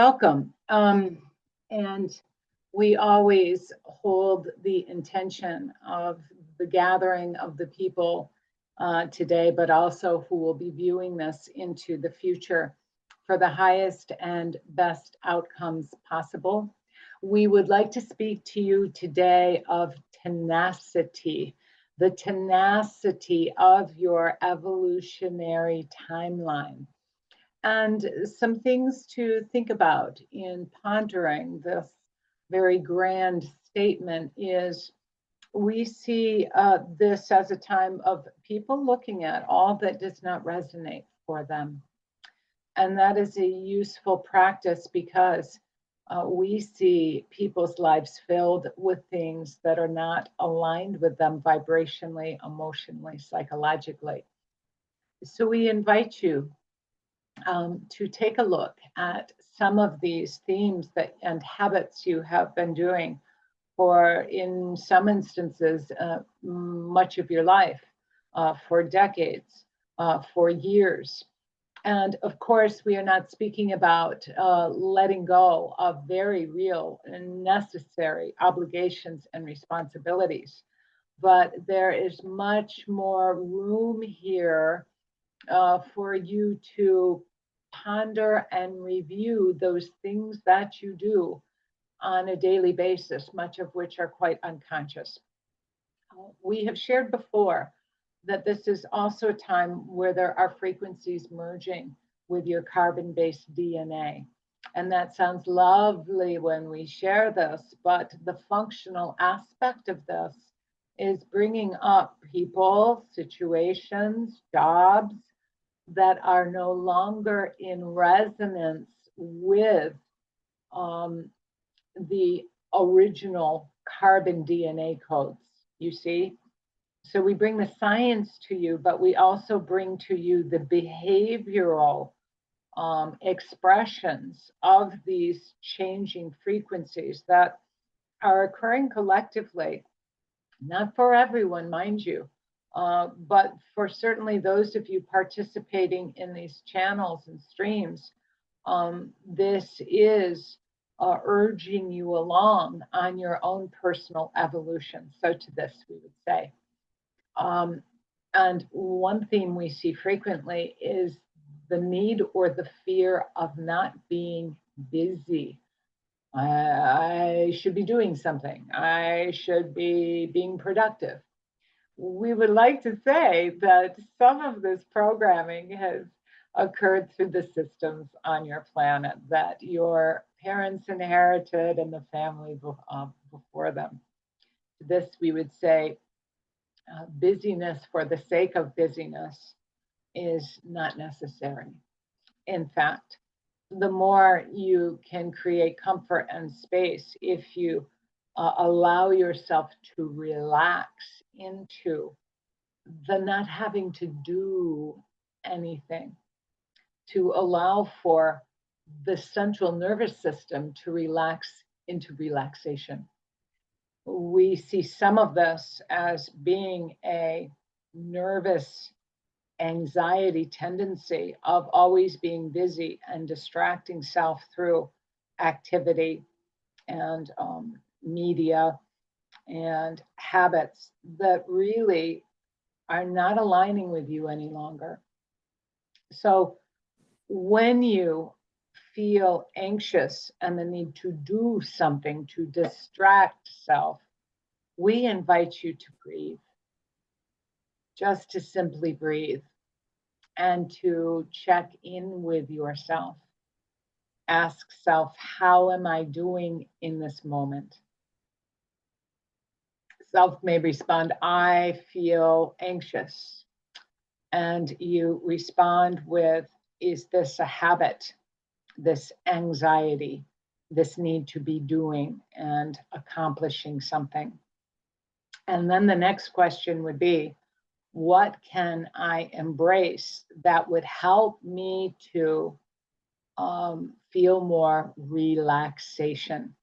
Welcome. And we always hold the intention of the gathering of the people today, but also who will be viewing this into the future for the highest and best outcomes possible. We would like to speak to you today of tenacity, the tenacity of your evolutionary timeline. And some things to think about in pondering this very grand statement is we see this as a time of people looking at all that does not resonate for them. And that is a useful practice because we see people's lives filled with things that are not aligned with them vibrationally, emotionally, psychologically. So we invite you to take a look at some of these themes that and habits you have been doing for, in some instances, much of your life, for decades, for years. And of course, we are not speaking about letting go of very real and necessary obligations and responsibilities, but there is much more room here for you to ponder and review those things that you do on a daily basis, much of which are quite unconscious. We have shared before that this is also a time where there are frequencies merging with your carbon-based DNA. And that sounds lovely when we share this, but the functional aspect of this is bringing up people, situations, jobs, that are no longer in resonance with the original carbon DNA codes, you see? So we bring the science to you, but we also bring to you the behavioral expressions of these changing frequencies that are occurring collectively, not for everyone, mind you. But for certainly those of you participating in these channels and streams, this is urging you along on your own personal evolution. So to this, we would say. And one theme we see frequently is the need or the fear of not being busy. I should be doing something. I should be being productive. We would like to say that some of this programming has occurred through the systems on your planet that your parents inherited and the family before them. This, we would say, busyness for the sake of busyness is not necessary. In fact, the more you can create comfort and space if you allow yourself to relax into the not having to do anything, to allow for the central nervous system to relax into relaxation. We see some of this as being a nervous anxiety tendency of always being busy and distracting self through activity and media and habits that really are not aligning with you any longer. So when you feel anxious and the need to do something to distract self, we invite you to breathe, just to simply breathe and to check in with yourself. Ask self, how am I doing in this moment? Self may respond, I feel anxious. And you respond with, is this a habit, this anxiety, this need to be doing and accomplishing something? And then the next question would be, what can I embrace that would help me to feel more relaxation?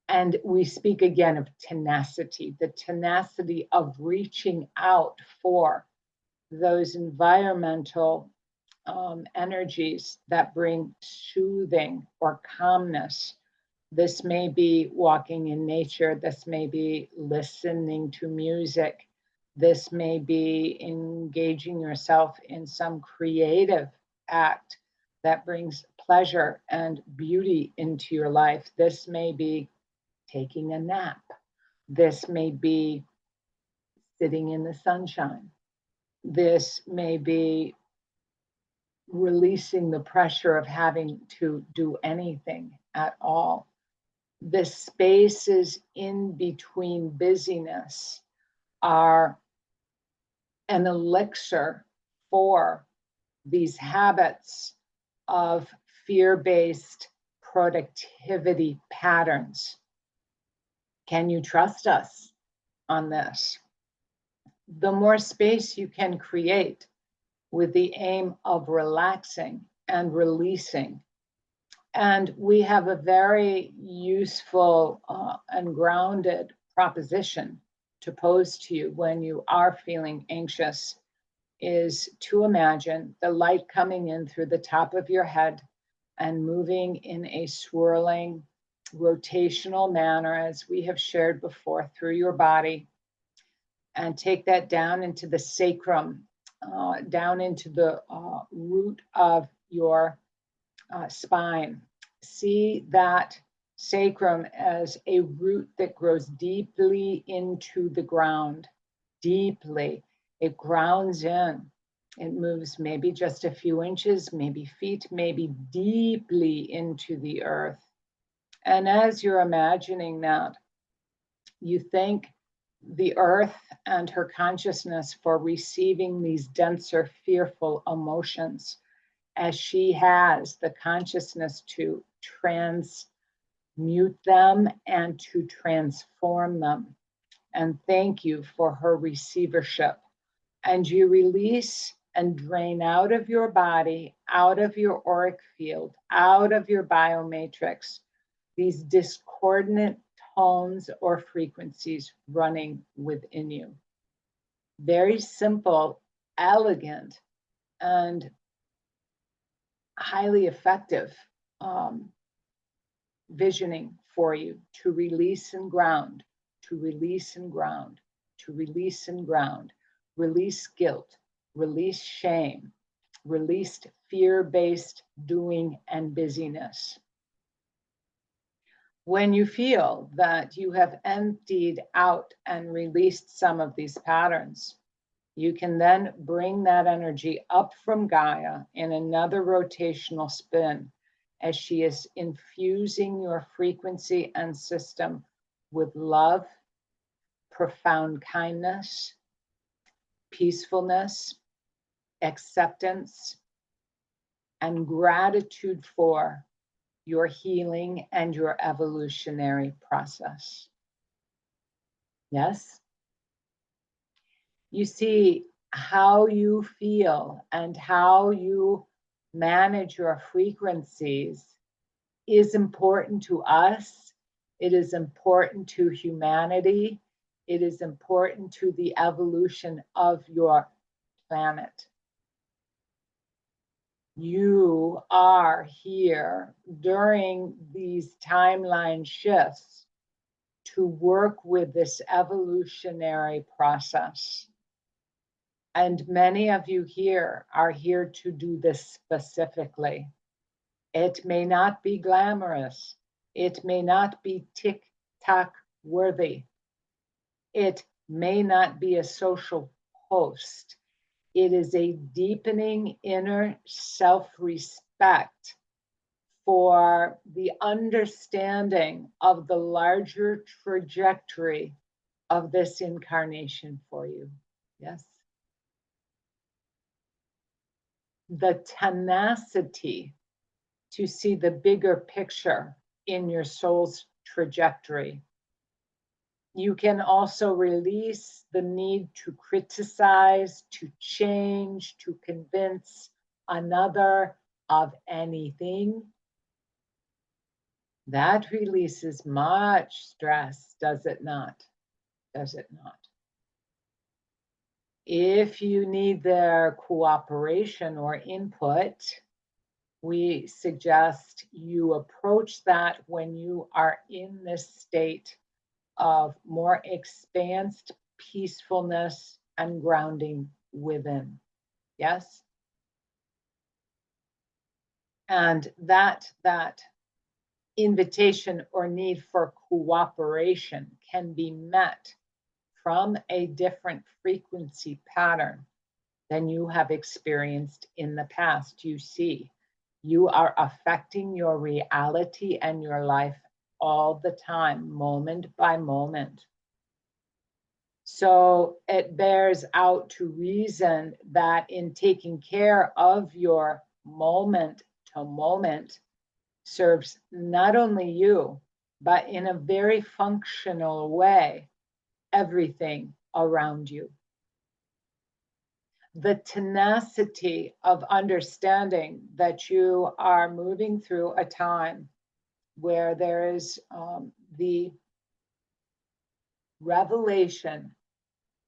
And we speak again of tenacity, the tenacity of reaching out for those environmental energies that bring soothing or calmness. This may be walking in nature. This may be listening to music. This may be engaging yourself in some creative act that brings pleasure and beauty into your life. This may be taking a nap. This may be sitting in the sunshine. This may be releasing the pressure of having to do anything at all. The spaces in between busyness are an elixir for these habits of fear-based productivity patterns. Can you trust us on this? The more space you can create with the aim of relaxing and releasing. And we have a very useful and grounded proposition to pose to you when you are feeling anxious, is to imagine the light coming in through the top of your head and moving in a swirling, rotational manner, as we have shared before, through your body, and take that down into the sacrum, down into the root of your spine. See that sacrum as a root that grows deeply into the ground, deeply. It grounds in. It moves maybe just a few inches, maybe feet, maybe deeply into the earth. And as you're imagining that, you thank the earth and her consciousness for receiving these denser, fearful emotions, as she has the consciousness to transmute them and to transform them. And thank you for her receivership. And you release and drain out of your body, out of your auric field, out of your biomatrix, these discordant tones or frequencies running within you. Very simple, elegant, and highly effective visioning for you to release and ground, to release and ground, to release and ground, release guilt, release shame, release fear-based doing and busyness. When you feel that you have emptied out and released some of these patterns, you can then bring that energy up from Gaia in another rotational spin, as she is infusing your frequency and system with love, profound kindness, peacefulness, acceptance, and gratitude for your healing and your evolutionary process. Yes? You see, how you feel and how you manage your frequencies is important to us. It is important to humanity. It is important to the evolution of your planet. You are here during these timeline shifts to work with this evolutionary process. And many of you here are here to do this specifically. It may not be glamorous. It may not be TikTok worthy. It may not be a social post. It is a deepening inner self-respect for the understanding of the larger trajectory of this incarnation for you. Yes. The tenacity to see the bigger picture in your soul's trajectory. You can also release the need to criticize, to change, to convince another of anything. That releases much stress, does it not? Does it not? If you need their cooperation or input, we suggest you approach that when you are in this state of more expansed peacefulness and grounding within. Yes? And that invitation or need for cooperation can be met from a different frequency pattern than you have experienced in the past. You see, you are affecting your reality and your life all the time, moment by moment. So it bears out to reason that in taking care of your moment to moment serves not only you, but in a very functional way, everything around you. The tenacity of understanding that you are moving through a time where there is the revelation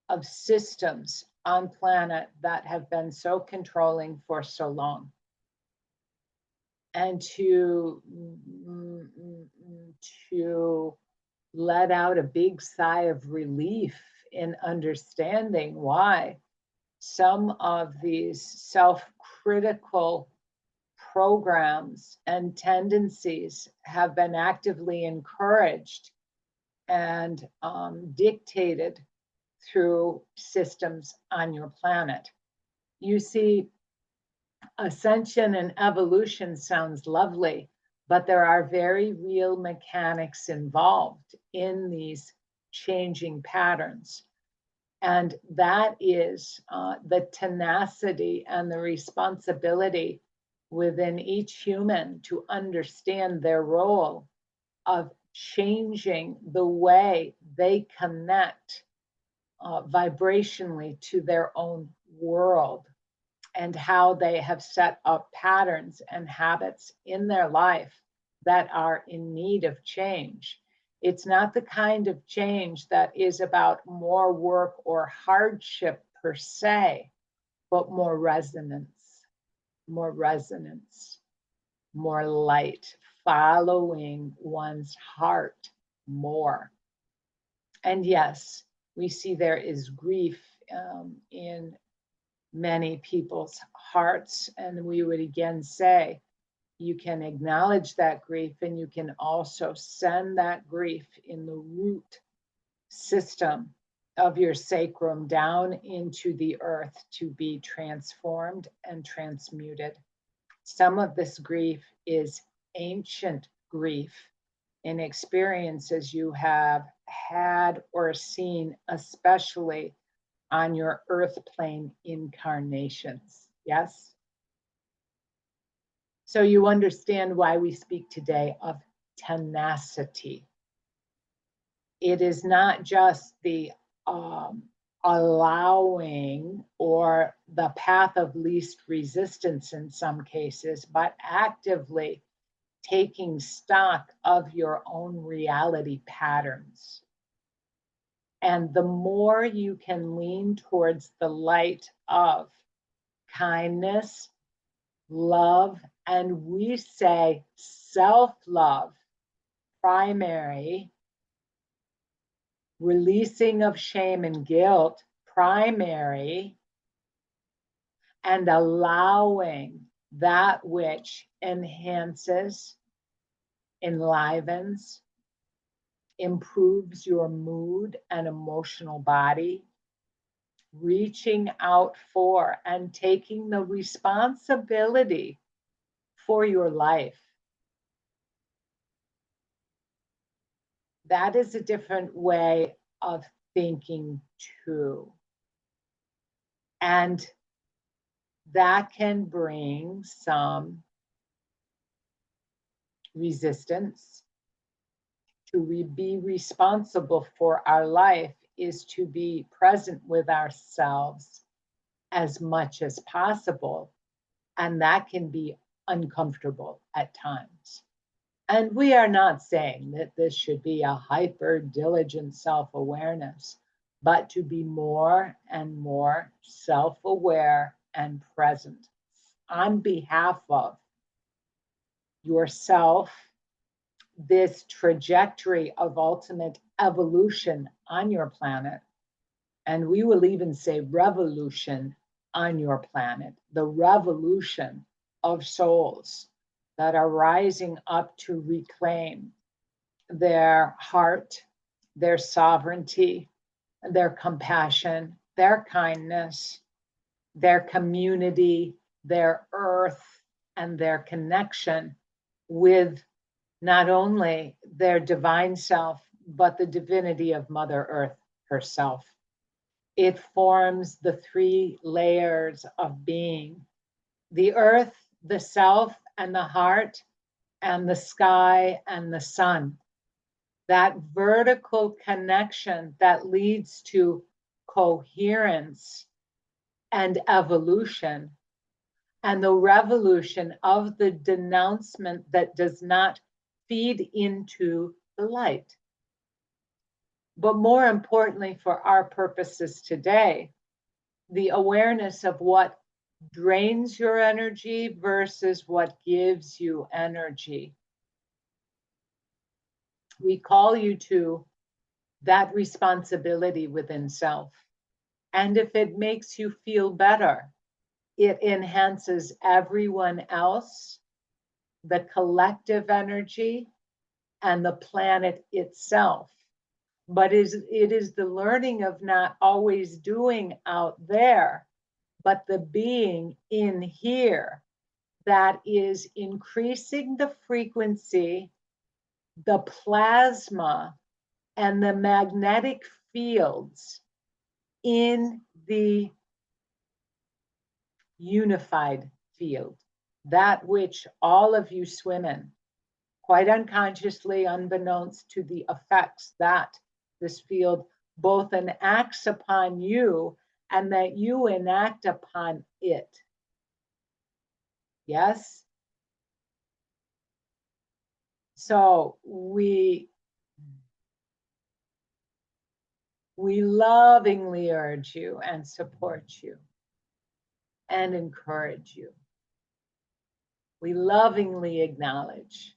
of systems on planet that have been so controlling for so long. And to let out a big sigh of relief in understanding why some of these self-critical programs and tendencies have been actively encouraged and dictated through systems on your planet. You see, ascension and evolution sounds lovely, but there are very real mechanics involved in these changing patterns. And that is the tenacity and the responsibility within each human to understand their role of changing the way they connect vibrationally to their own world, and how they have set up patterns and habits in their life that are in need of change. It's not the kind of change that is about more work or hardship per se, but more resonance, more light, following one's heart more. And yes, we see there is grief in many people's hearts, and we would again say, you can acknowledge that grief, and you can also send that grief in the root system of your sacrum down into the earth to be transformed and transmuted. Some of this grief is ancient grief in experiences you have had or seen, especially on your earth plane incarnations. Yes? So you understand why we speak today of tenacity. It is not just the allowing or the path of least resistance in some cases, but actively taking stock of your own reality patterns. And the more you can lean towards the light of kindness, love, and we say self-love, primary, releasing of shame and guilt, primary, and allowing that which enhances, enlivens, improves your mood and emotional body, reaching out for and taking the responsibility for your life. That is a different way of thinking too. And that can bring some resistance. To be responsible for our life is to be present with ourselves as much as possible. And that can be uncomfortable at times. And we are not saying that this should be a hyper diligent self-awareness. but to be more and more self-aware and present on behalf of yourself, this trajectory of ultimate evolution on your planet. And we will even say revolution on your planet, the revolution of souls that are rising up to reclaim their heart, their sovereignty, their compassion, their kindness, their community, their earth, and their connection with not only their divine self, but the divinity of Mother Earth herself. It forms the three layers of being: the earth, the self, and the heart, and the sky and the sun. That vertical connection that leads to coherence and evolution, and the revolution of the denouncement that does not feed into the light. But more importantly, for our purposes today, the awareness of what drains your energy versus what gives you energy. We call you to that responsibility within self. And if it makes you feel better, it enhances everyone else, the collective energy, and the planet itself. But it is the learning of not always doing out there, but the being in here that is increasing the frequency, the plasma, and the magnetic fields in the unified field, that which all of you swim in, quite unconsciously, unbeknownst to the effects that this field both enacts upon you and that you enact upon it. Yes? So we lovingly urge you and support you and encourage you. We lovingly acknowledge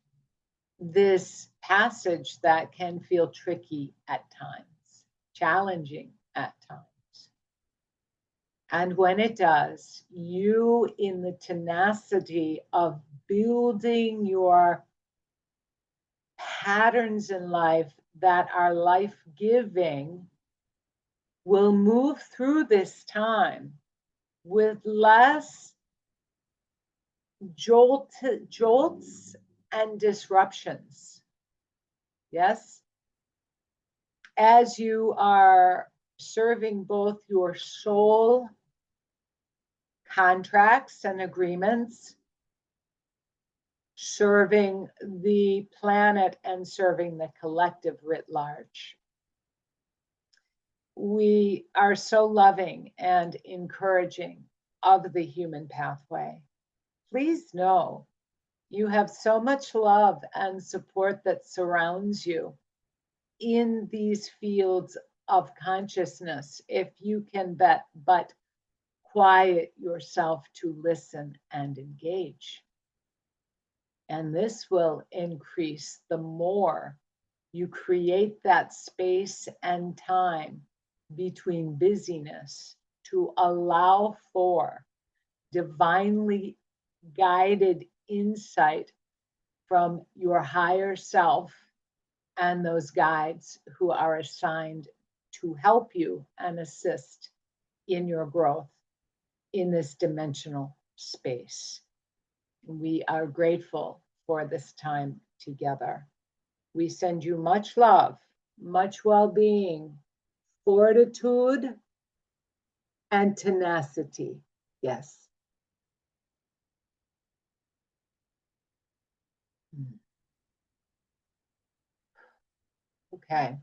this passage that can feel tricky at times, challenging at times. And when it does, you, in the tenacity of building your patterns in life that are life-giving, will move through this time with less jolts and disruptions. Yes? As you are serving both your soul contracts and agreements, serving the planet and serving the collective writ large. We are so loving and encouraging of the human pathway. Please know you have so much love and support that surrounds you in these fields of consciousness, if you can but quiet yourself to listen and engage. And this will increase the more you create that space and time between busyness to allow for divinely guided insight from your higher self and those guides who are assigned to help you and assist in your growth in this dimensional space. We are grateful for this time together. We send you much love, much well-being, fortitude, and tenacity. Yes. Okay.